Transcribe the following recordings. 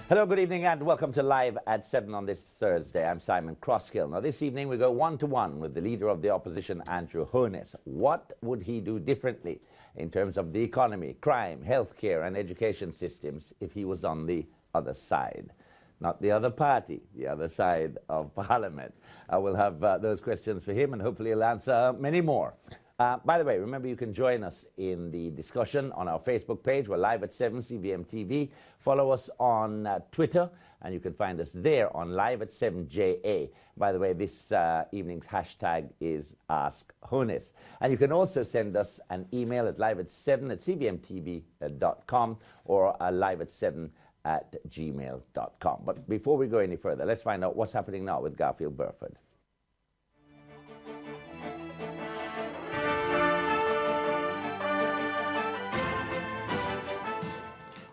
Hello, good evening, and welcome to Live at 7 on this Thursday. I'm Simon Crosskill. Now, this evening we go one-to-one with the Leader of the Opposition, Andrew Holness. What would he do differently in terms of the economy, crime, healthcare and education systems if he was on the other side? Not the other party, the other side of Parliament. I will have those questions for him, and hopefully he'll answer many more. By the way, remember you can join us in the discussion on our Facebook page. We're live at 7, CVM TV. Follow us on Twitter, and you can find us there on Live at 7JA. By the way, this evening's hashtag is Ask Holness. And you can also send us an email at liveat7@cvmtv.com or liveat7@gmail.com. But before we go any further, let's find out what's happening now with Garfield Burford.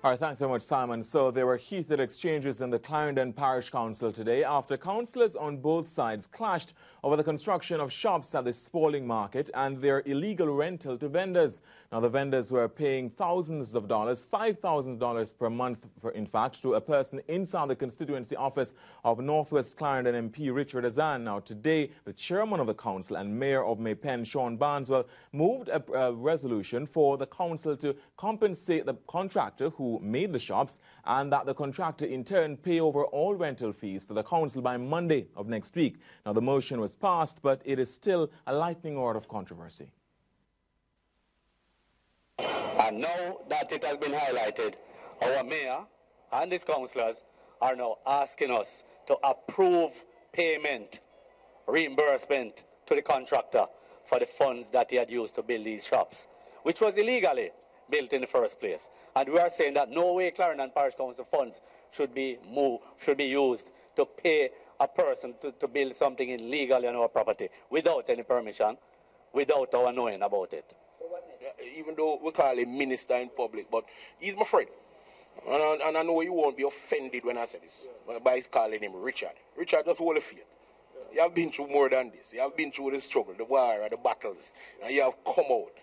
All right, thanks very much, Simon. So there were heated exchanges in the Clarendon Parish Council today after councillors on both sides clashed over the construction of shops at the Spalding Market and their illegal rental to vendors. Now, the vendors were paying thousands of dollars, $5,000 per month, in fact, to a person inside the constituency office of Northwest Clarendon MP Richard Azan. Now, today, the chairman of the council and mayor of Maypen, Sean Barneswell, moved a resolution for the council to compensate the contractor who made the shops, and that the contractor in turn pay over all rental fees to the council by Monday of next week. Now, the motion was passed, but it is still a lightning rod of controversy. And now that it has been highlighted, our mayor and his councillors are now asking us to approve payment, reimbursement to the contractor for the funds that he had used to build these shops, which was illegally built in the first place. And we are saying that no way Clarendon Parish Council funds should be used to pay a person to build something illegally on our property without any permission, without our knowing about it. Even though we call him minister in public, but he's my friend. And I know you won't be offended when I say this, by calling him Richard. Richard, just hold the faith. You have been through more than this. You have been through the struggle, the war, the battles, and you have come out.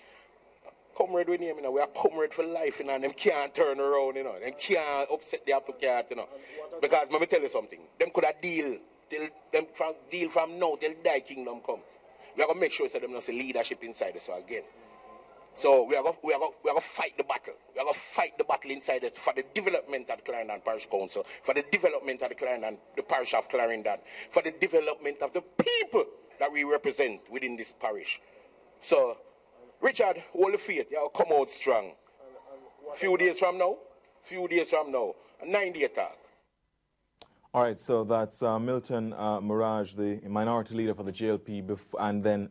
Comrade with him, we are comrade for life, and them can't turn around, Them can't upset the apple cart, Because let me tell you something. Them could have deal from now till thy kingdom come. We are gonna make sure that them not see leadership inside us again. So we are gonna fight the battle. We are gonna fight the battle inside us for the development of the Clarendon Parish Council, for the development of the parish of Clarendon, for the development of the people that we represent within this parish. So, Richard, hold the faith. You'll come out strong. Few days from now, a 9-day attack. All right, so that's Milton Mirage, the minority leader for the JLP, and then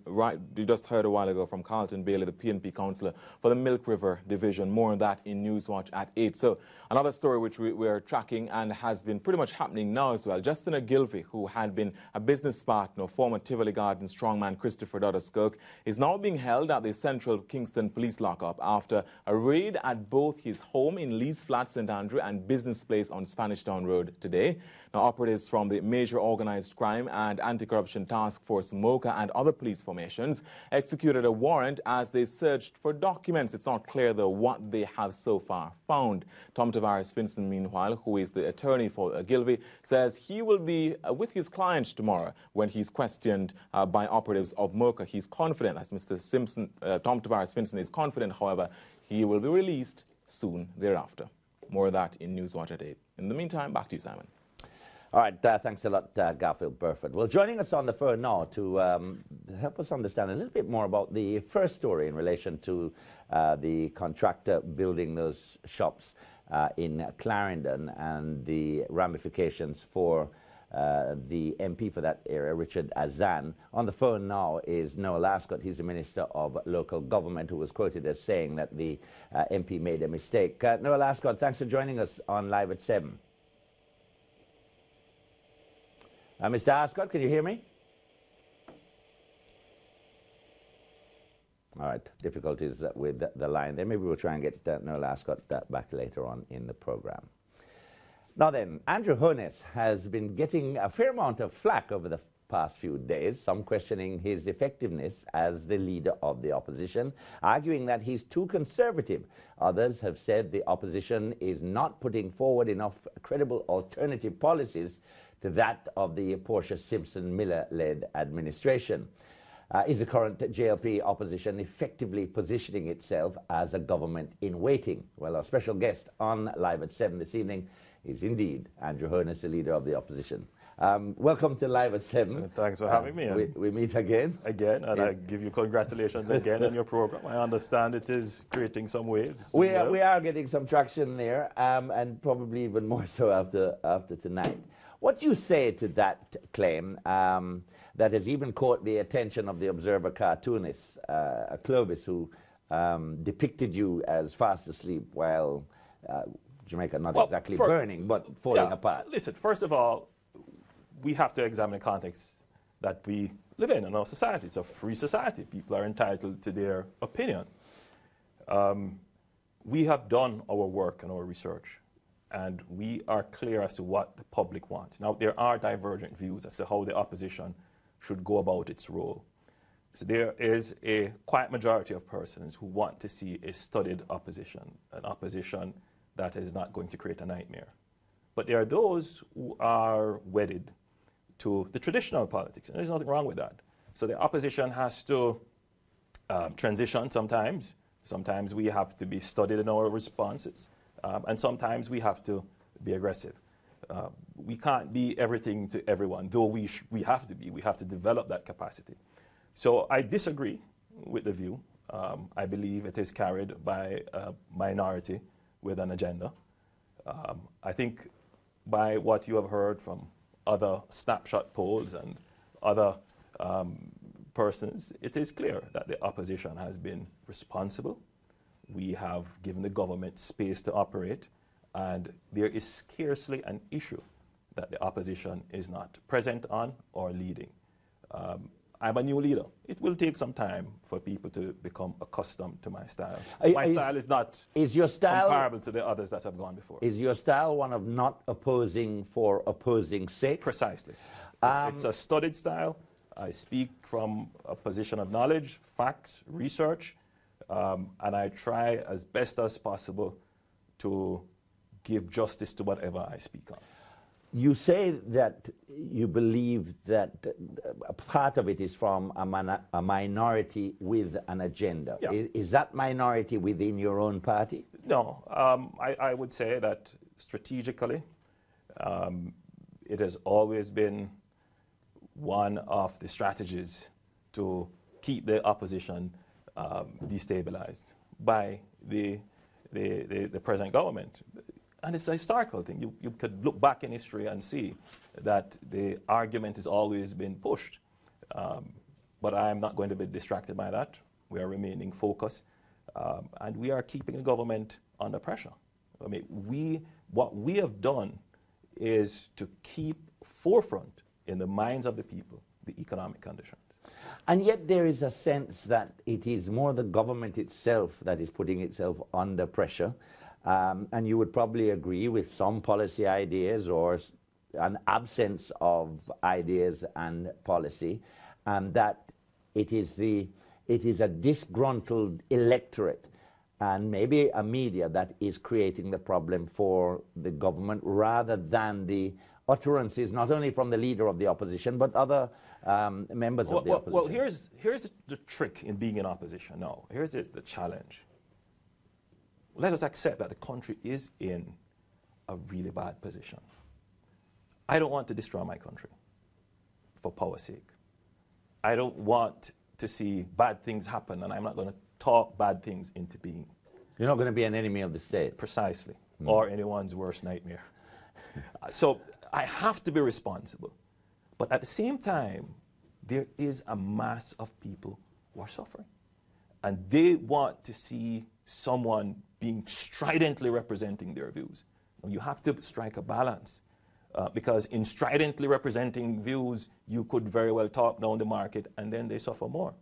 you just heard a while ago from Carlton Bailey, the PNP councillor for the Milk River Division. More on that in Newswatch at 8. So another story which we are tracking and has been pretty much happening now as well. Justin Ogilvie, who had been a business partner of former Tivoli Garden strongman Christopher Dodderskirk, is now being held at the Central Kingston Police Lockup after a raid at both his home in Lees Flat, St Andrew, and business place on Spanish Town Road today. Now, operatives from the Major Organized Crime and Anti-Corruption Task Force MOCA and other police formations executed a warrant as they searched for documents. It's not clear, though, what they have so far found. Tom Tavares Finson, meanwhile, who is the attorney for Ogilvie, says he will be with his client tomorrow when he's questioned by operatives of MOCA. He's confident, as Mr. Simpson, Tom Tavares Finson is confident, however, he will be released soon thereafter. More of that in Newswatch at 8. In the meantime, back to you, Simon. All right, thanks a lot, Garfield Burford. Well, joining us on the phone now to help us understand a little bit more about the first story in relation to the contractor building those shops in Clarendon and the ramifications for the MP for that area, Richard Azan. On the phone now is Noel Ascott. He's the Minister of Local Government, who was quoted as saying that the MP made a mistake. Noel Ascott, thanks for joining us on Live at 7. Mr. Ascott, can you hear me? All right, difficulties with the line there. Maybe we'll try and get Noel Ascott back later on in the program. Now then, Andrew Holness has been getting a fair amount of flack over the past few days, some questioning his effectiveness as the leader of the opposition, arguing that he's too conservative. Others have said the opposition is not putting forward enough credible alternative policies to that of the Portia Simpson Miller-led administration. Is the current JLP opposition effectively positioning itself as a government in waiting? Well, our special guest on Live at 7 this evening is indeed Andrew Holness, the leader of the opposition. Welcome to Live at 7. Thanks for having me. We meet again. And I give you congratulations again on your program. I understand it is creating some waves. We are getting some traction there, and probably even more so after tonight. What do you say to that claim that has even caught the attention of the Observer cartoonist, Clovis, who depicted you as fast asleep while Jamaica not exactly burning, but falling apart? Listen, first of all, we have to examine the context that we live in our society. It's a free society. People are entitled to their opinion. We have done our work and our research, and we are clear as to what the public wants. Now, there are divergent views as to how the opposition should go about its role. So there is a quiet majority of persons who want to see a studied opposition, an opposition that is not going to create a nightmare. But there are those who are wedded to the traditional politics, and there's nothing wrong with that. So the opposition has to transition sometimes. Sometimes we have to be studied in our responses, and sometimes we have to be aggressive. We can't be everything to everyone, though we have to be. We have to develop that capacity. So I disagree with the view. I believe it is carried by a minority with an agenda. I think by what you have heard from other snapshot polls and other persons, it is clear that the opposition has been responsible. We have given the government space to operate, and there is scarcely an issue that the opposition is not present on or leading. I'm a new leader. It will take some time for people to become accustomed to my style. My style is not comparable to the others that have gone before. Is your style one of not opposing for opposing's sake? Precisely. It's a studied style. I speak from a position of knowledge, facts, research, and I try as best as possible to give justice to whatever I speak on. You say that you believe that a part of it is from a minority with an agenda. Yeah. Is that minority within your own party? No, I would say that strategically, it has always been one of the strategies to keep the opposition destabilized by the present government. And it's a historical thing. You could look back in history and see that the argument has always been pushed. But I'm not going to be distracted by that. We are remaining focused. And we are keeping the government under pressure. I mean, what we have done is to keep forefront in the minds of the people the economic conditions. And yet there is a sense that it is more the government itself that is putting itself under pressure. And you would probably agree with some policy ideas or an absence of ideas and policy, and that it is a disgruntled electorate and maybe a media that is creating the problem for the government rather than the utterances not only from the leader of the opposition but other members of the opposition. Well, here's the trick in being in opposition. No, here's the challenge. Let us accept that the country is in a really bad position. I don't want to destroy my country for power's sake. I don't want to see bad things happen, and I'm not going to talk bad things into being. You're not going to be an enemy of the state. Precisely, or anyone's worst nightmare. So I have to be responsible. But at the same time, there is a mass of people who are suffering. And they want to see someone being stridently representing their views. Now, you have to strike a balance because in stridently representing views, you could very well talk down the market and then they suffer more.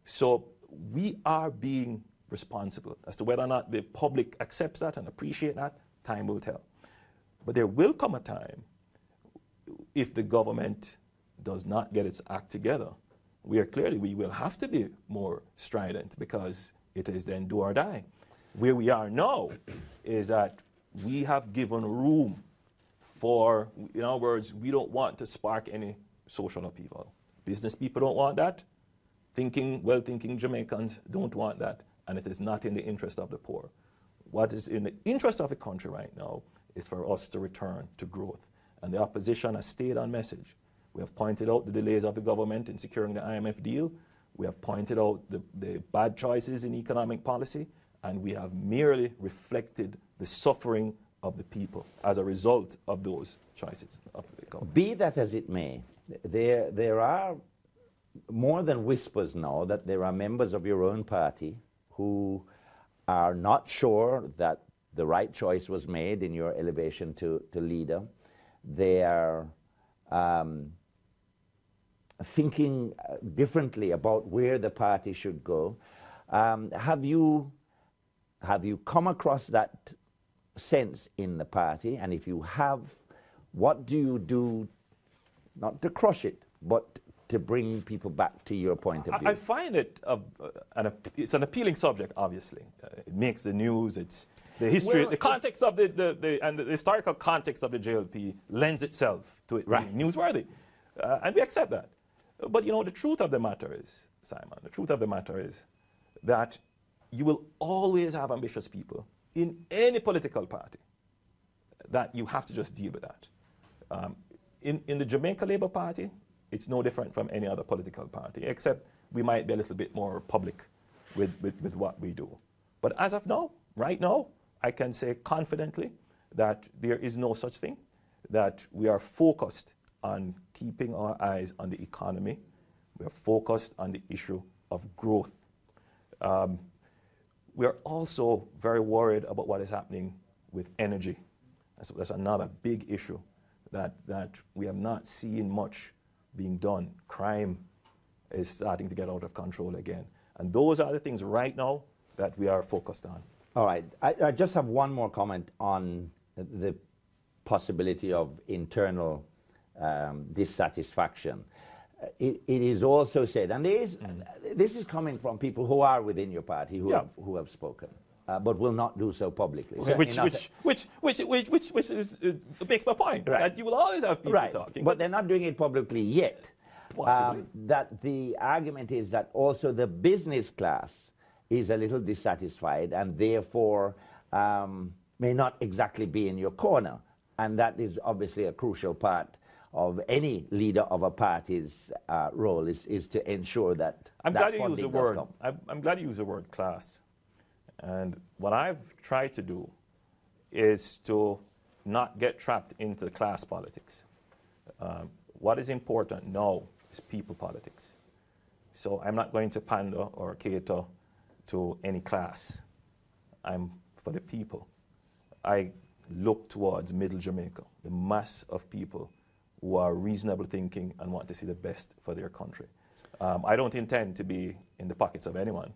So we are being responsible. As to whether or not the public accepts that and appreciate that, time will tell. But there will come a time if the government does not get its act together, we will have to be more strident, because it is then do or die. Where we are now is that we have given room for, in other words, we don't want to spark any social upheaval. Business people don't want that. Well-thinking Jamaicans don't want that, and it is not in the interest of the poor. What is in the interest of the country right now is for us to return to growth, and the opposition has stayed on message. We have pointed out the delays of the government in securing the IMF deal. We have pointed out the bad choices in economic policy, and we have merely reflected the suffering of the people as a result of those choices of the government. Be that as it may, there are more than whispers now that there are members of your own party who are not sure that the right choice was made in your elevation to leader. They are thinking differently about where the party should go. Have you come across that sense in the party? And if you have, what do you do, not to crush it, but to bring people back to your point of view? I find it it's an appealing subject. Obviously, it makes the news. It's the history, the context of the historical context of the JLP lends itself to it being newsworthy, and we accept that. But you know, the truth of the matter is, Simon, the truth of the matter is that you will always have ambitious people in any political party. That you have to just deal with that. In the Jamaica Labour Party, it's no different from any other political party, except we might be a little bit more public with what we do. But as of now, right now, I can say confidently that there is no such thing, that we are focused on keeping our eyes on the economy. We are focused on the issue of growth. We are also very worried about what is happening with energy. That's another big issue that we have not seen much being done. Crime is starting to get out of control again. And those are the things right now that we are focused on. All right. I just have one more comment on the possibility of internal dissatisfaction. It is also said, and this is coming from people who are within your party who have spoken, but will not do so publicly. Okay, which makes my point, that you will always have people talking. But they're not doing it publicly yet. Possibly. That the argument is that also the business class is a little dissatisfied and therefore may not exactly be in your corner. And that is obviously a crucial part of any leader of a party's role is to ensure that I'm glad you use the word. Come. I'm glad you use the word class. And what I've tried to do is to not get trapped into the class politics. What is important now is people politics. So I'm not going to pander or cater to any class. I'm for the people. I look towards middle Jamaica, the mass of people who are reasonable thinking and want to see the best for their country. I don't intend to be in the pockets of anyone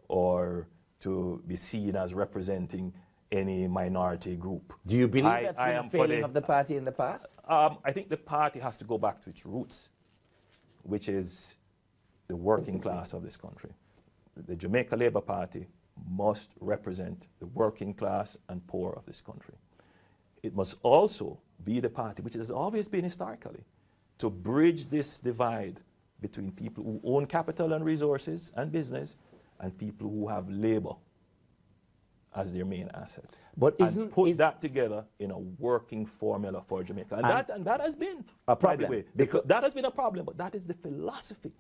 or to be seen as representing any minority group. Do you believe that's been a failing of the party in the past? I think the party has to go back to its roots, which is the working class of this country. The Jamaica Labour Party must represent the working class and poor of this country. It must also be the party, which has always been historically, to bridge this divide between people who own capital and resources and business and people who have labor as their main asset. But and put that together in a working formula for Jamaica. And that has been a problem. By the way, because that has been a problem, but that is the philosophy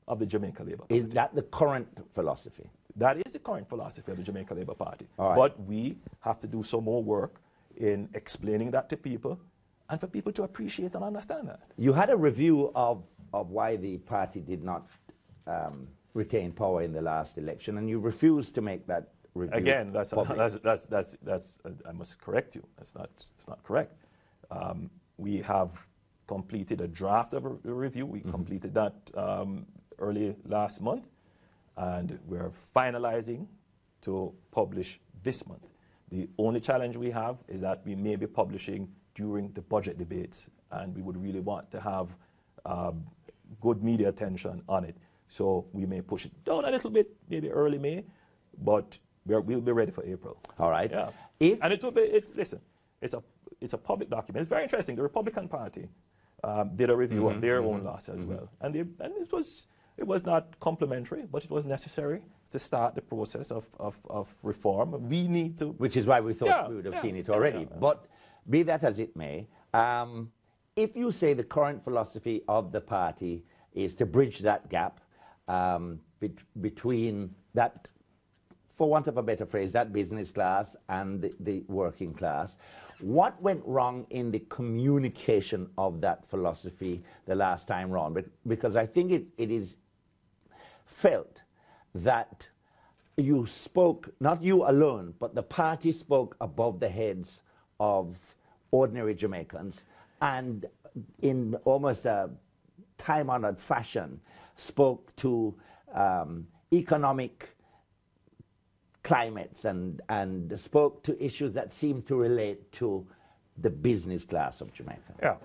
of the Jamaica Labour Party. Is that the current philosophy? That is the current philosophy of the Jamaica Labour Party. All right. But we have to do some more work in explaining that to people and for people to appreciate and understand that. You had a review of why the party did not retain power in the last election, and you refused to make that review. Again, that's I must correct you. It's not correct. We have completed a draft of a review. We completed that early last month, and we're finalizing to publish this month. The only challenge we have is that we may be publishing during the budget debates, and we would really want to have good media attention on it. So we may push it down a little bit, maybe early May, but we'll be ready for April. All right. Yeah. If And it will be, listen, it's a public document. It's very interesting. The Republican Party did a review of their own loss as well. And it was not complimentary, but it was necessary to start the process of reform. We need to... Which is why we thought we would have seen it already. But be that as it may, if you say the current philosophy of the party is to bridge that gap between that, for want of a better phrase, that business class and the working class, what went wrong in the communication of that philosophy the last time round? Because I think it is felt that you spoke, not you alone, but the party spoke above the heads of ordinary Jamaicans, and in almost a time-honored fashion spoke to economic climates and spoke to issues that seem to relate to the business class of Jamaica. Yeah,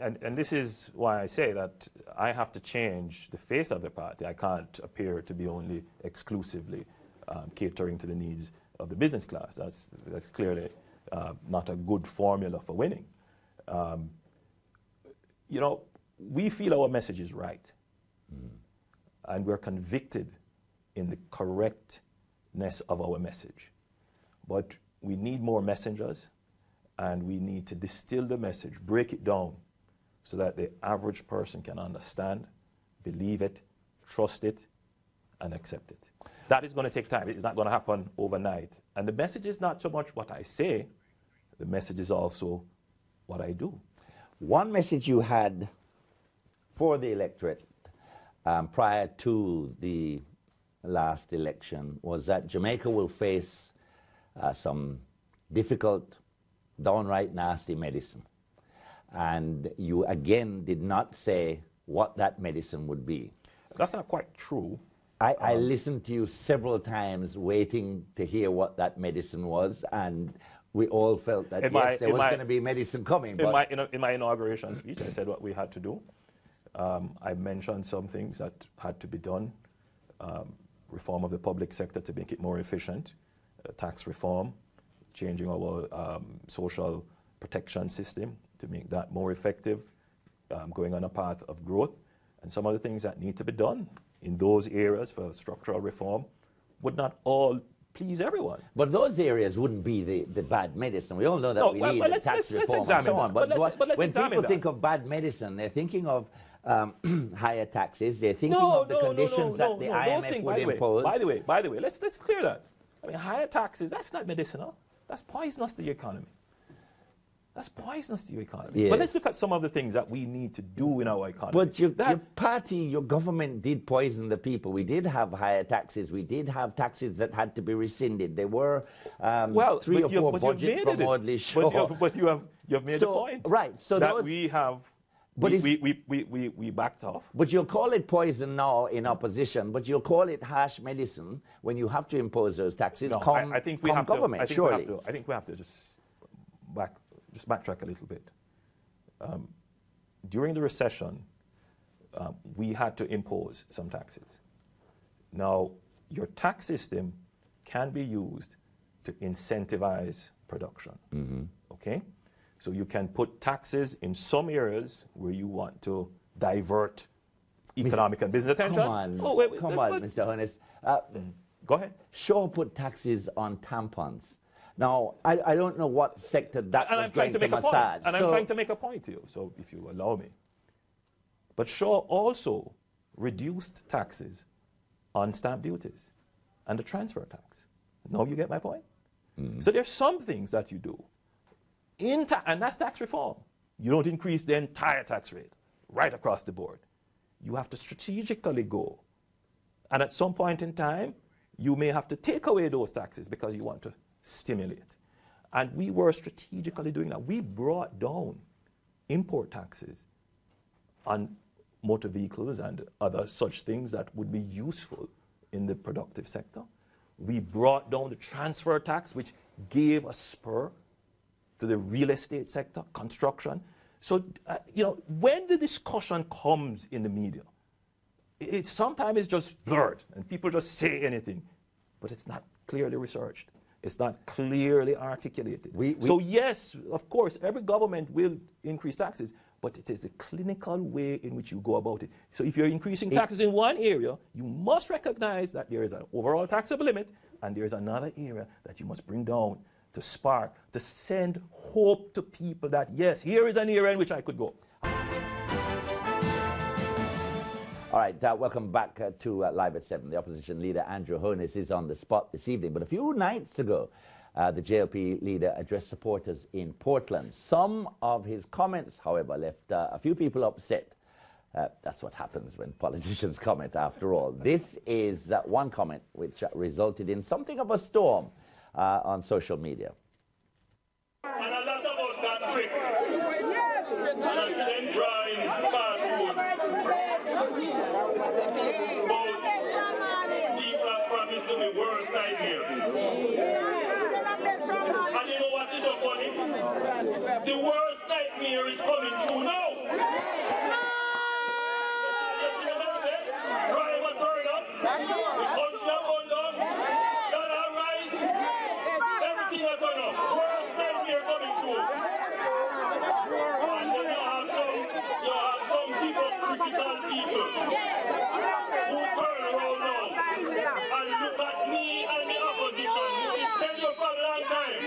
and this is why I say that I have to change the face of the party. I can't appear to be only exclusively catering to the needs of the business class. That's clearly not a good formula for winning. You know, we feel our message is right, and we're convicted in the correctness of our message. But we need more messengers, and we need to distill the message, break it down, so that the average person can understand, believe it, trust it, and accept it. That is going to take time. It's not going to happen overnight. And the message is not so much what I say, the message is also what I do. One message you had for the electorate prior to the last election was that Jamaica will face some difficult, downright nasty medicine. And you again did not say what that medicine would be. That's not quite true. I listened to you several times waiting to hear what that medicine was, and we all felt that yes, there was going to be medicine coming. In my inauguration speech, I said what we had to do. I mentioned some things that had to be done. Reform of the public sector to make it more efficient, tax reform, changing our social protection system to make that more effective, going on a path of growth, and some of the things that need to be done in those areas for structural reform would not all please everyone. But those areas wouldn't be the bad medicine. We all know that we need tax reform and so on. But when people think of bad medicine, they're thinking of higher taxes. They're thinking of the conditions that the IMF would impose. By the way, let's clear that. I mean, higher taxes, that's not medicinal. That's poisonous to the economy. That's poisonous to your economy. Yes. But let's look at some of the things that we need to do in our economy. But your party, your government did poison the people. We did have higher taxes. We did have taxes that had to be rescinded. There were 3 or 4 budgets from Audley Shaw. But you've made a point. Right. So that we have. But we backed off. But you'll call it poison now in opposition, but you'll call it harsh medicine when you have to impose those taxes. No, I think we have government, to. I think we have to just backtrack a little bit. During the recession, we had to impose some taxes. Now, your tax system can be used to incentivize production. Okay? So you can put taxes in some areas where you want to divert economic and business attention. Come on, Mr. Holness. Go ahead. Shaw put taxes on tampons. Now, I don't know what sector that was going to massage. And I'm trying to make a point to you, so if you allow me. But Shaw also reduced taxes on stamp duties and the transfer tax. Now you get my point? So there's some things that you do, and that's tax reform. You don't increase the entire tax rate right across the board. You have to strategically go. And at some point in time, you may have to take away those taxes because you want to stimulate. And we were strategically doing that. We brought down import taxes on motor vehicles and other such things that would be useful in the productive sector. We brought down the transfer tax, which gave a spur to the real estate sector, construction. So, when the discussion comes in the media, it sometimes is just blurred and people just say anything, but it's not clearly researched. It's not clearly articulated. So yes, of course, every government will increase taxes, but it is a clinical way in which you go about it. So if you're increasing taxes in one area, you must recognize that there is an overall taxable limit, and there is another area that you must bring down to spark, to send hope to people that, yes, here is an area in which I could go. All right, welcome back to Live at 7. The opposition leader, Andrew Holness, is on the spot this evening. But a few nights ago, the JLP leader addressed supporters in Portland. Some of his comments, however, left a few people upset. That's what happens when politicians comment, after all. This is one comment which resulted in something of a storm on social media. And a lot of us got tricked. And I see them drawing cartoon. But people have promised to me worst nightmares. And you know what is so funny? The worst nightmare is coming true now. Driver turn up. The country are going down. Dollar rise. Everything are going up. Worst nightmare coming true. And then you have some people, critical people, who turn around now and look at me and the opposition who been telling you for a long time.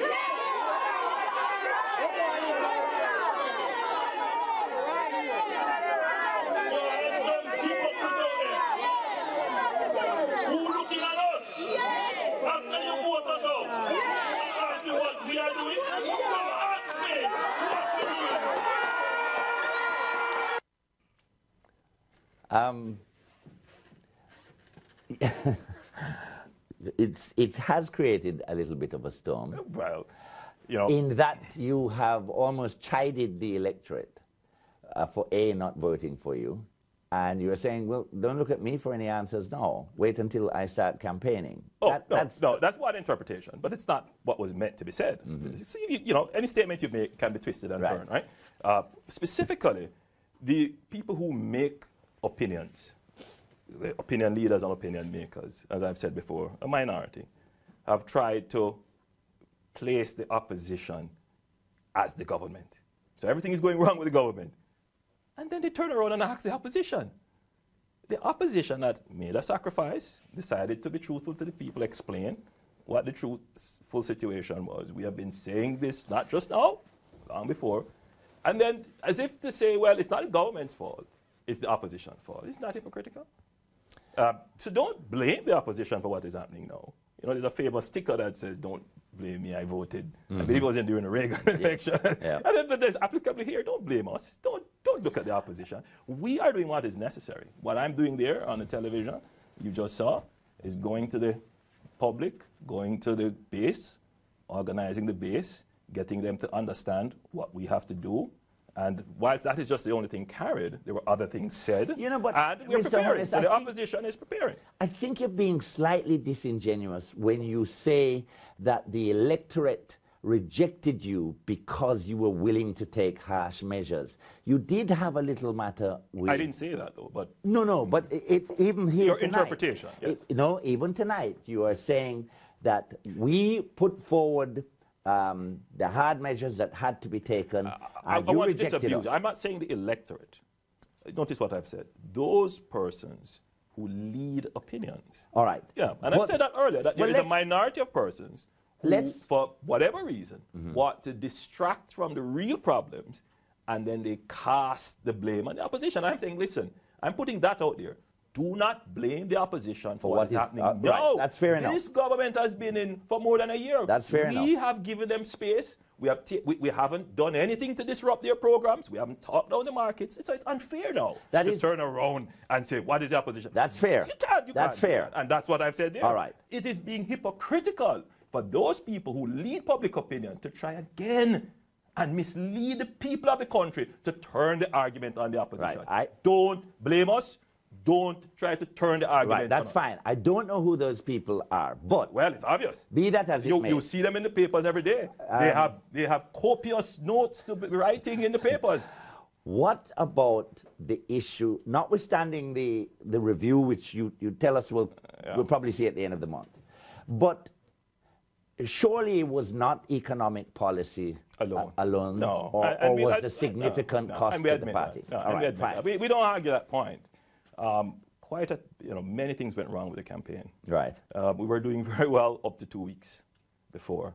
You have some people out there who looking at us after you vote us out and ask you what we are doing. Don't ask me what we're doing. It has created a little bit of a storm. Well, in that you have almost chided the electorate for not voting for you, and you're saying, well, don't look at me for any answers now. Wait until I start campaigning. That's one interpretation, but it's not what was meant to be said. See, any statement you make can be twisted and turned, right? Specifically, the people who make opinions, the opinion leaders and opinion makers, as I've said before, a minority, have tried to place the opposition as the government. So everything is going wrong with the government. And then they turn around and ask the opposition. The opposition that made a sacrifice, decided to be truthful to the people, explain what the truthful situation was. We have been saying this not just now, long before. And then as if to say, well, it's not the government's fault, it's the opposition's fault. It's not hypocritical. So don't blame the opposition for what is happening now. There's a famous sticker that says, don't blame me, I voted. I believe it was during the Reagan election. Yeah. And then there's applicably here, don't blame us. Don't look at the opposition. We are doing what is necessary. What I'm doing there on the television, you just saw, is going to the public, going to the base, organizing the base, getting them to understand what we have to do. And whilst that is just the only thing carried, there were other things said, and we're preparing. So the opposition is preparing. I think you're being slightly disingenuous when you say that the electorate rejected you because you were willing to take harsh measures. You did have a little matter with... I didn't say that, though, but... No, but even here your tonight... interpretation, yes. Even tonight, you are saying that we put forward... the hard measures that had to be taken, and you rejected us. I'm not saying the electorate. Notice what I've said. Those persons who lead opinions. All right. Yeah, and I've said that earlier, that there is a minority of persons who, for whatever reason, want to distract from the real problems, and then they cast the blame on the opposition. I'm saying, listen, I'm putting that out there. Do not blame the opposition for what is happening. No, right, that's fair enough. This government has been in for more than a year. That's fair enough. We have given them space. We haven't done anything to disrupt their programs. We haven't talked down the markets. It's unfair now to turn around and say, what is the opposition? That's fair. You can't. That's fair. And that's what I've said there. All right. It is being hypocritical for those people who lead public opinion to try again and mislead the people of the country to turn the argument on the opposition. Right. Don't blame us. Don't try to turn the argument. Right, that's fine. I don't know who those people are, but well, it's obvious. Be that as it may, you see them in the papers every day. They have copious notes to be writing in the papers. What about the issue, notwithstanding the review, which you tell us we'll probably see at the end of the month, but surely it was not economic policy alone No. or was the significant cost to the party? No, all right, fine. we don't argue that point. Many things went wrong with the campaign. Right. We were doing very well up to 2 weeks before.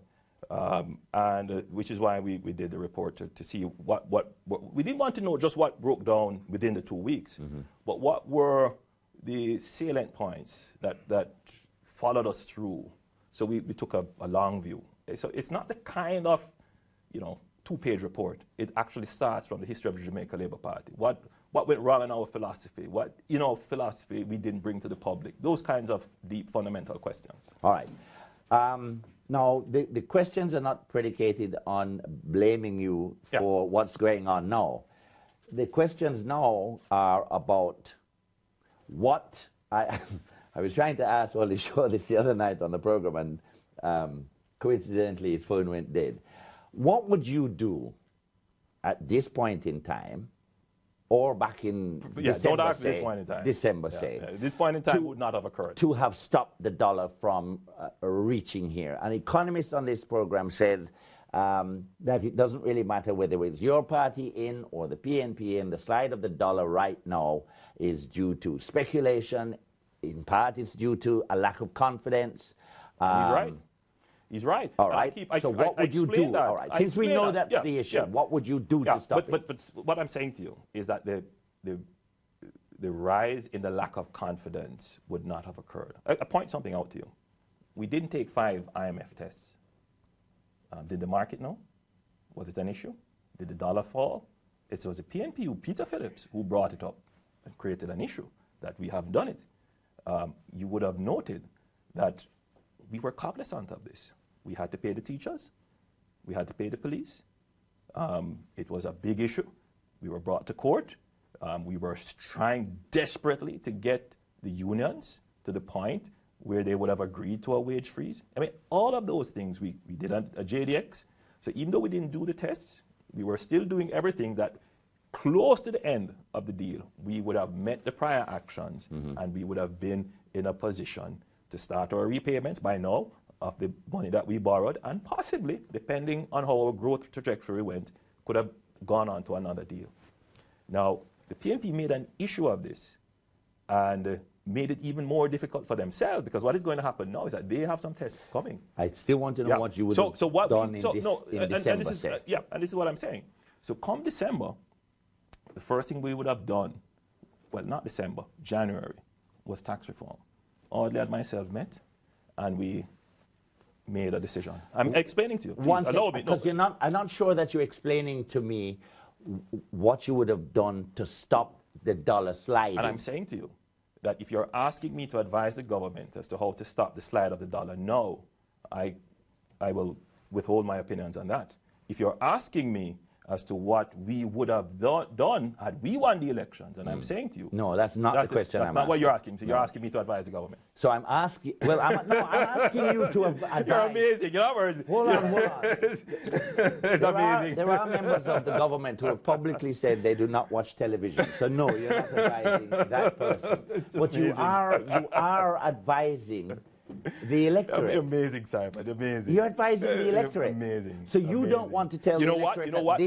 Which is why we did the report to see what we didn't want to know just what broke down within the 2 weeks, but what were the salient points that followed us through. So we took a long view. So it's not the kind of 2-page report. It actually starts from the history of the Jamaica Labour Party. What went wrong in our philosophy? What in our philosophy we didn't bring to the public? Those kinds of deep fundamental questions. All right. Now, the questions are not predicated on blaming you for what's going on now. The questions now are about what I was trying to ask Wally Shaw this the other night on the program, and coincidentally his phone went dead. What would you do at this point in time, or back in December, don't ask this point in time. December, say. This point in time would not have occurred. To have stopped the dollar from reaching here. An economist on this program said that it doesn't really matter whether it's your party in or the PNP in. The slide of the dollar right now is due to speculation. In part, it's due to a lack of confidence. He's right. He's right. All right. So what would you do? All right. Since we know that's the issue, what would you do to stop it? But what I'm saying to you is that the rise in the lack of confidence would not have occurred. I point something out to you. We didn't take 5 IMF tests. Did the market know? Was it an issue? Did the dollar fall? It was the PNP, Peter Phillips, who brought it up and created an issue that we have done it. You would have noted that we were cognizant of this. We had to pay the teachers. We had to pay the police. It was a big issue. We were brought to court. We were trying desperately to get the unions to the point where they would have agreed to a wage freeze. I mean, all of those things we did a JDX. So even though we didn't do the tests, we were still doing everything that close to the end of the deal, we would have met the prior actions and we would have been in a position to start our repayments by now of the money that we borrowed, and possibly, depending on how our growth trajectory went, could have gone on to another deal. Now, the PNP made an issue of this and made it even more difficult for themselves, because what is going to happen now is that they have some tests coming. I still want to know what you would have done in December. And this is what I'm saying. So come December, the first thing we would have done, well, not December, January, was tax reform. Audley and myself met, and we made a decision. I'm explaining to you. Please, allow me. Because I'm not sure that you're explaining to me what you would have done to stop the dollar sliding. And I'm saying to you that if you're asking me to advise the government as to how to stop the slide of the dollar, no, I will withhold my opinions on that. If you're asking me as to what we would have done had we won the elections, and I'm saying to you... No, that's not the question That's not what you're asking. So you're asking me to advise the government. So I'm asking... Well, I'm asking you to advise... You're amazing. You're not Hold on. It's amazing. There are members of the government who have publicly said they do not watch television. So no, you're not advising that person. But you are advising the electorate. Amazing, Simon. Amazing. You're advising the electorate. Amazing. So you don't want to tell the electorate what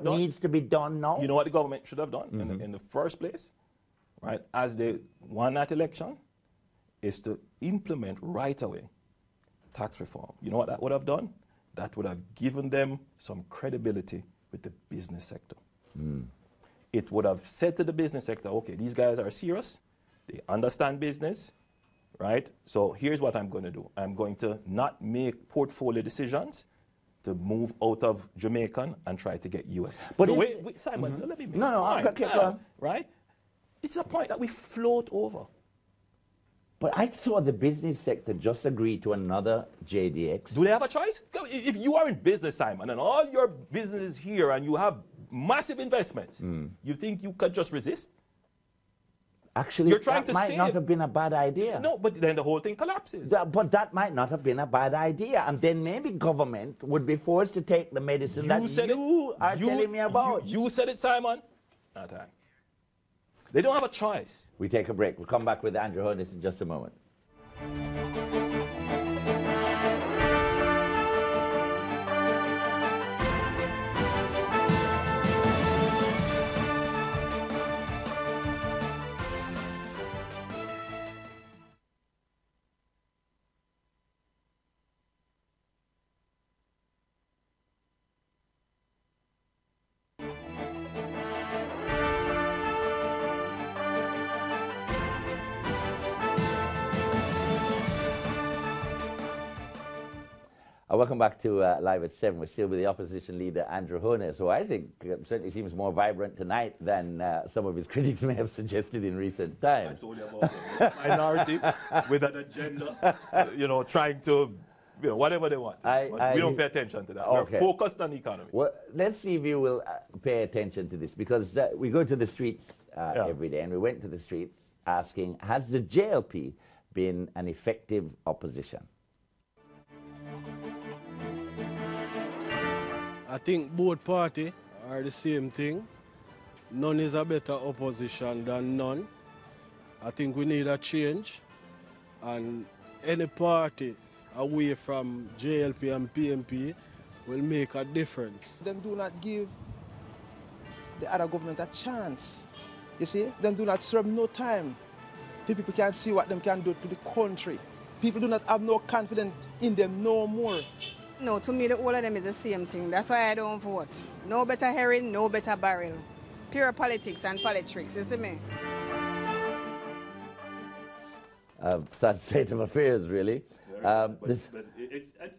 needs to be done now? You know what the government should have done in the first place, right? As they won that election, is to implement right away tax reform. You know what that would have done? That would have given them some credibility with the business sector. It would have said to the business sector, okay, these guys are serious. They understand business. Right? So here's what I'm going to do. I'm going to not make portfolio decisions to move out of Jamaican and try to get US. But wait, Simon, let me make right? It's a point that we float over. But I saw the business sector just agree to another JDX. Do they have a choice? If you are in business, Simon, and all your business is here and you have massive investments, you think you could just resist? Actually, You're trying that to might save. not have been a bad idea. No, but then the whole thing collapses. But that might not have been a bad idea. And then maybe government would be forced to take the medicine that you are telling me about. You said it, Simon. Not I. They don't have a choice. We take a break. We'll come back with Andrew Holness in just a moment. Welcome back to Live at 7. We're still with the opposition leader, Andrew Holness, who I think certainly seems more vibrant tonight than some of his critics may have suggested in recent times. I told you about the minority with an agenda, trying to, whatever they want. We don't pay attention to that. Okay. We're focused on the economy. Well, let's see if you will pay attention to this, because we go to the streets every day, and we went to the streets asking, has the JLP been an effective opposition? I think both parties are the same thing. None is a better opposition than none. I think we need a change, and any party away from JLP and PNP will make a difference. Them do not give the other government a chance. You see, them do not serve no time. People can see what them can do to the country. People do not have no confidence in them no more. No, to me, the all of them is the same thing. That's why I don't vote. No better herring, no better barrel. Pure politics and politics, you see me? Sad state of affairs, really.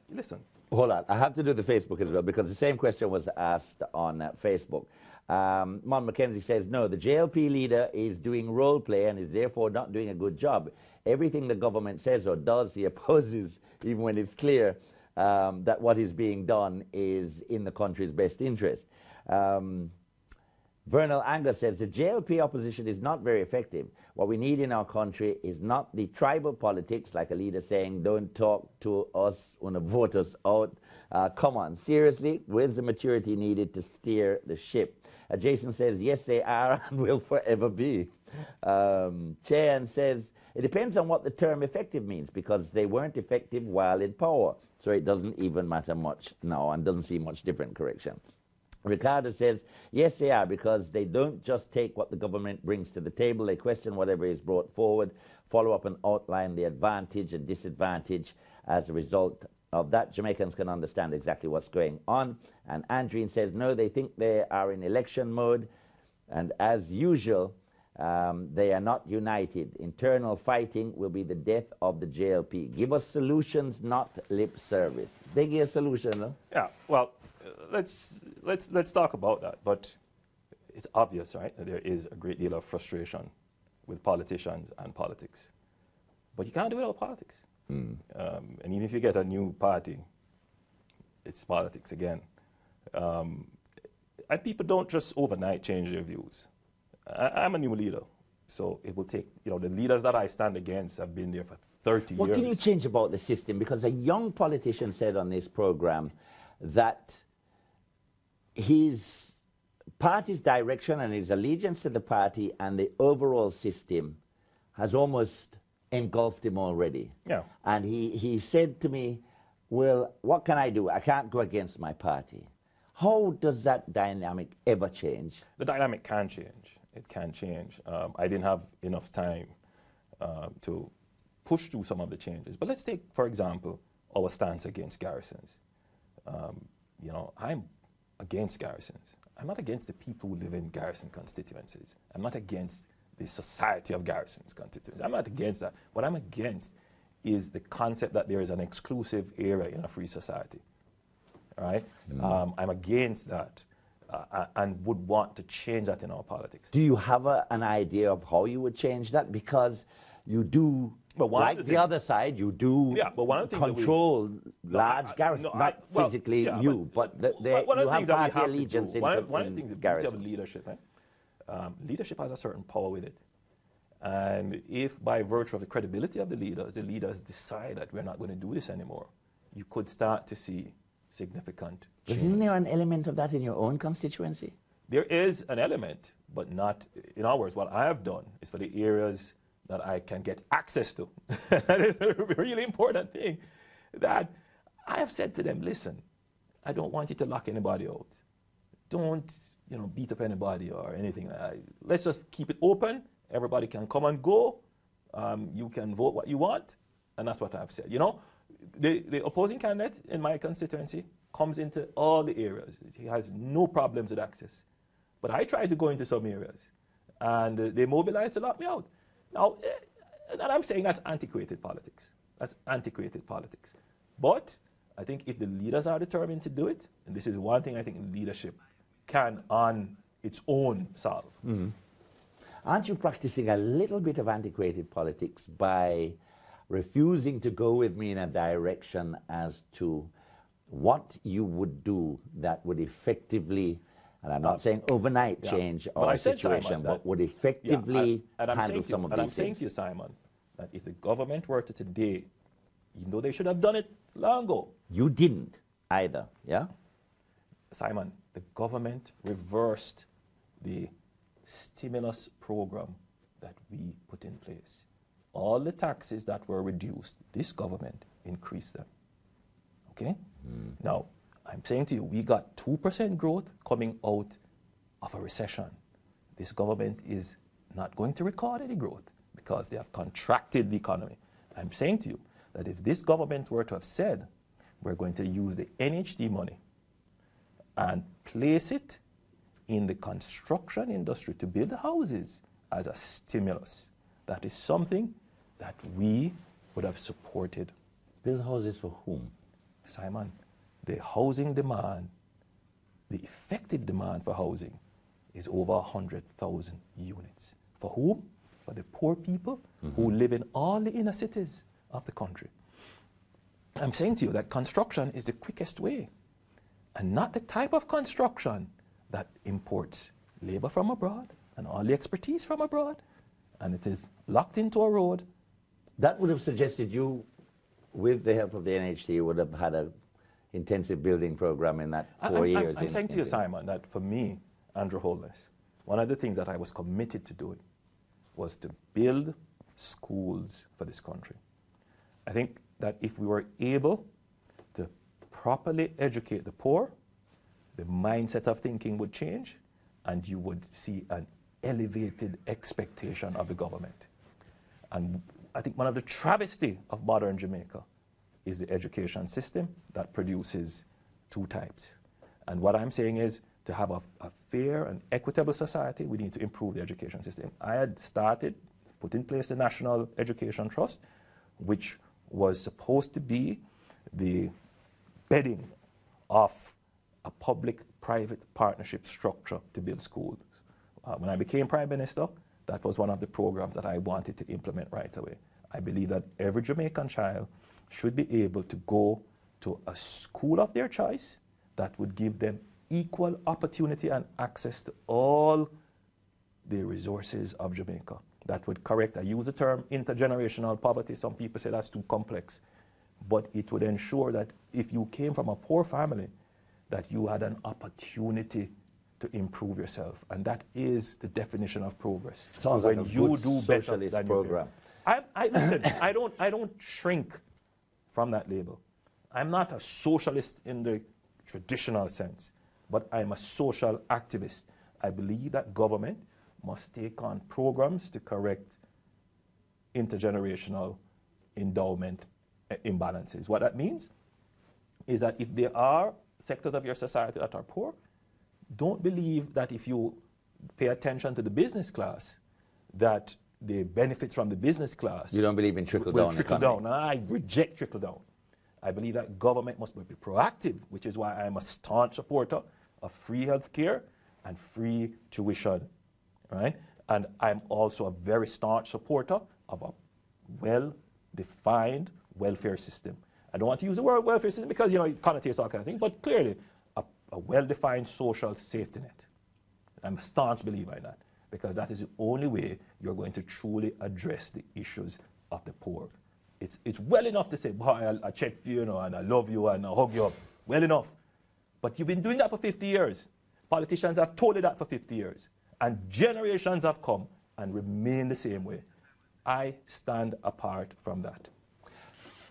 Listen. Hold on, I have to do the Facebook as well, because the same question was asked on Facebook. Mon McKenzie says, no, the JLP leader is doing role play and is therefore not doing a good job. Everything the government says or does, he opposes, even when it's clear that what is being done is in the country's best interest. Vernal Anger says, the JLP opposition is not very effective. What we need in our country is not the tribal politics, like a leader saying, don't talk to us, want to vote us out. Come on, seriously, where's the maturity needed to steer the ship? Jason says, yes, they are and will forever be. Chan says, it depends on what the term effective means, because they weren't effective while in power. So it doesn't even matter much now and doesn't seem much different, correction. Ricardo says, yes, they are, because they don't just take what the government brings to the table. They question whatever is brought forward, follow up and outline the advantage and disadvantage. As a result of that, Jamaicans can understand exactly what's going on. And Andreen says, no, they think they are in election mode. And as usual, they are not united. Internal fighting will be the death of the JLP. Give us solutions, not lip service. They give a solution, no? Yeah, well, let's talk about that. But it's obvious, right, that there is a great deal of frustration with politicians and politics. But you can't do it without politics. And even if you get a new party, it's politics again. And people don't just overnight change their views. I'm a new leader, so it will take, the leaders that I stand against have been there for 30 years. What can you change about the system? Because a young politician said on this program that his party's direction and his allegiance to the party and the overall system has almost engulfed him already. Yeah. And he said to me, well, what can I do? I can't go against my party. How does that dynamic ever change? The dynamic can change. It can change. I didn't have enough time to push through some of the changes. But let's take, for example, our stance against garrisons. I'm against garrisons. I'm not against the people who live in garrison constituencies. I'm not against the society of garrisons constituencies. I'm not against that. What I'm against is the concept that there is an exclusive area in a free society. All right? I'm against that. And would want to change that in our politics. Do you have an idea of how you would change that? Because you do, like the other side, you do control large garrisons, not physically you, but you have party allegiance in garrisons. One of the things that we have leadership, leadership has a certain power with it. And if by virtue of the credibility of the leaders decide that we're not going to do this anymore, you could start to see significant change. Isn't there an element of that in your own constituency? There is an element, but not, in other words, what I have done is for the areas that I can get access to. That is a really important thing. That I have said to them, listen, I don't want you to lock anybody out. Don't, beat up anybody or anything like that. Let's just keep it open. Everybody can come and go. You can vote what you want. And that's what I've said. The opposing candidate in my constituency comes into all the areas. He has no problems with access. But I tried to go into some areas, and they mobilized to lock me out. Now, and I'm saying that's antiquated politics. That's antiquated politics. But I think if the leaders are determined to do it, and this is one thing I think leadership can on its own solve. Mm-hmm. Aren't you practicing a little bit of antiquated politics by refusing to go with me in a direction as to what you would do that would effectively, and I'm not saying overnight change our situation, but would effectively handle some of these things? And I'm saying to you, Simon, that if the government were to today, even though they should have done it long ago. You didn't either, yeah? Simon, the government reversed the stimulus program that we put in place. All the taxes that were reduced, this government increased them. Okay? Now, I'm saying to you, we got 2% growth coming out of a recession. This government is not going to record any growth because they have contracted the economy. I'm saying to you that if this government were to have said, we're going to use the NHD money and place it in the construction industry to build houses as a stimulus, that is something that we would have supported. Build houses for whom? Simon, the housing demand, the effective demand for housing is over 100,000 units. For whom? For the poor people who live in all the inner cities of the country. I'm saying to you that construction is the quickest way, and not the type of construction that imports labor from abroad and all the expertise from abroad, and it is locked into a road. That would have suggested you, with the help of the NHD, would have had an intensive building program in that 4 years. I'm saying to you, Simon, that for me, Andrew Holness, one of the things that I was committed to doing was to build schools for this country. I think that if we were able to properly educate the poor, the mindset of thinking would change, and you would see an elevated expectation of the government. And I think one of the travesty of modern Jamaica is the education system that produces two types. And what I'm saying is, to have a fair and equitable society, we need to improve the education system. I had put in place the National Education Trust, which was supposed to be the bedding of a public-private partnership structure to build schools. When I became Prime Minister, that was one of the programs that I wanted to implement right away. I believe that every Jamaican child should be able to go to a school of their choice that would give them equal opportunity and access to all the resources of Jamaica. That would correct, I use the term intergenerational poverty. Some people say that's too complex. But it would ensure that if you came from a poor family, that you had an opportunity to improve yourself. And that is the definition of progress. Sounds when like a you good do better socialist than program. Listen, I don't shrink from that label. I'm not a socialist in the traditional sense, but I'm a social activist. I believe that government must take on programs to correct intergenerational endowment imbalances. What that means is that if there are sectors of your society that are poor, don't believe that if you pay attention to the business class, that the benefits from the business class... You don't believe in trickle-down economy? I reject trickle-down. I believe that government must be proactive, which is why I'm a staunch supporter of free health care and free tuition, right? And I'm also a very staunch supporter of a well-defined welfare system. I don't want to use the word welfare system because, it connotates all kind of things, but clearly a well-defined social safety net. I'm a staunch believer in that because that is the only way you're going to truly address the issues of the poor. It's well enough to say, boy, I check for you, and I love you, and I hug you up. Well enough. But you've been doing that for 50 years. Politicians have told you that for 50 years. And generations have come and remain the same way. I stand apart from that.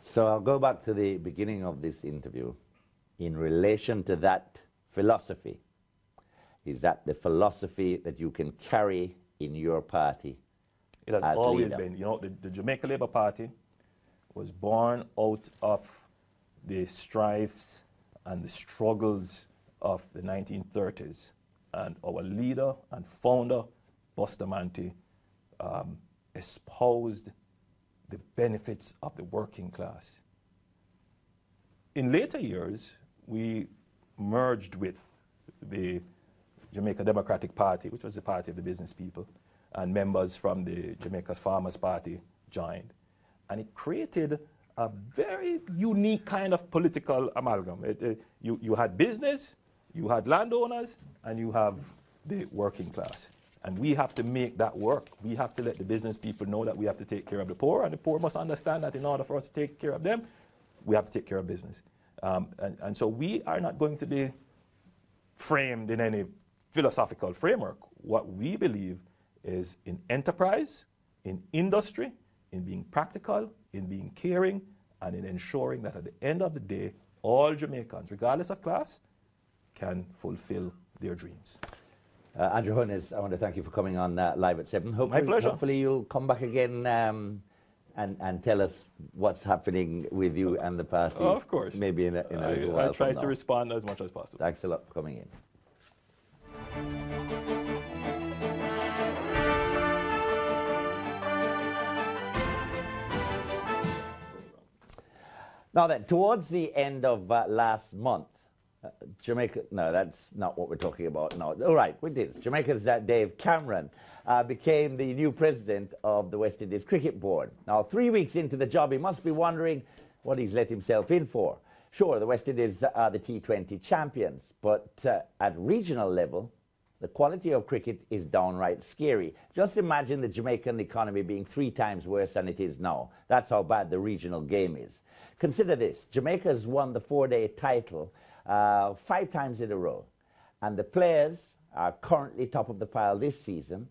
So I'll go back to the beginning of this interview. In relation to that philosophy, is that the philosophy that you can carry in your party? It has as always leader? been. The Jamaica Labour Party was born out of the strifes and the struggles of the 1930s. And our leader and founder, Bustamante, espoused the benefits of the working class. In later years, we merged with the Jamaica Democratic Party, which was the party of the business people, and members from the Jamaica's Farmers Party joined. And it created a very unique kind of political amalgam. You had business, you had landowners, and you have the working class. And we have to make that work. We have to let the business people know that we have to take care of the poor, and the poor must understand that in order for us to take care of them, we have to take care of business. And so we are not going to be framed in any philosophical framework. What we believe is in enterprise, in industry, in being practical, in being caring, and in ensuring that at the end of the day, all Jamaicans, regardless of class, can fulfill their dreams. Andrew Holness, I want to thank you for coming on Live at 7. My pleasure. Hopefully you'll come back again and tell us what's happening with you and the party. Oh, of course. Maybe in a little while. I try from to now. respond as much as possible. Thanks a lot for coming in. Now then, towards the end of last month, Jamaica, no, that's not what we're talking about now. All right, we did. Jamaica's Dave Cameron became the new president of the West Indies Cricket Board. Now, 3 weeks into the job, he must be wondering what he's let himself in for. Sure, the West Indies are the T20 champions, but at regional level, the quality of cricket is downright scary. Just imagine the Jamaican economy being 3 times worse than it is now. That's how bad the regional game is. Consider this, Jamaica has won the 4-day title 5 times in a row, and the players are currently top of the pile this season,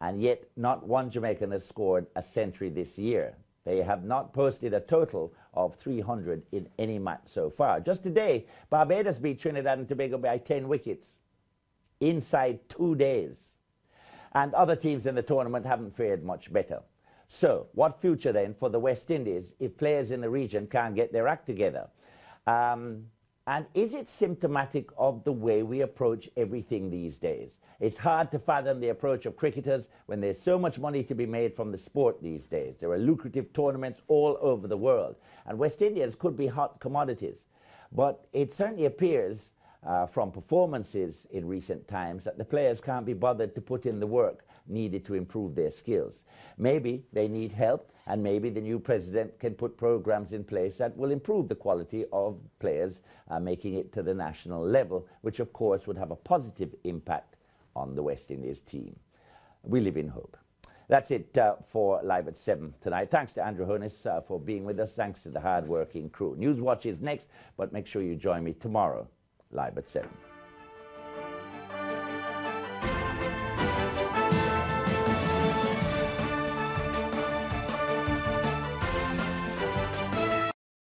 and yet not one Jamaican has scored a century this year. They have not posted a total of 300 in any match so far. Just today, Barbados beat Trinidad and Tobago by 10 wickets inside 2 days. And other teams in the tournament haven't fared much better. So, what future then for the West Indies if players in the region can't get their act together? And is it symptomatic of the way we approach everything these days? It's hard to fathom the approach of cricketers when there's so much money to be made from the sport these days. There are lucrative tournaments all over the world, and West Indians could be hot commodities. But it certainly appears from performances in recent times that the players can't be bothered to put in the work needed to improve their skills. Maybe they need help, and maybe the new president can put programs in place that will improve the quality of players making it to the national level, which of course would have a positive impact on the West Indies team. We live in hope. That's it for Live at 7 tonight. Thanks to Andrew Holness for being with us. Thanks to the hard-working crew. Newswatch is next, but make sure you join me tomorrow, Live at 7.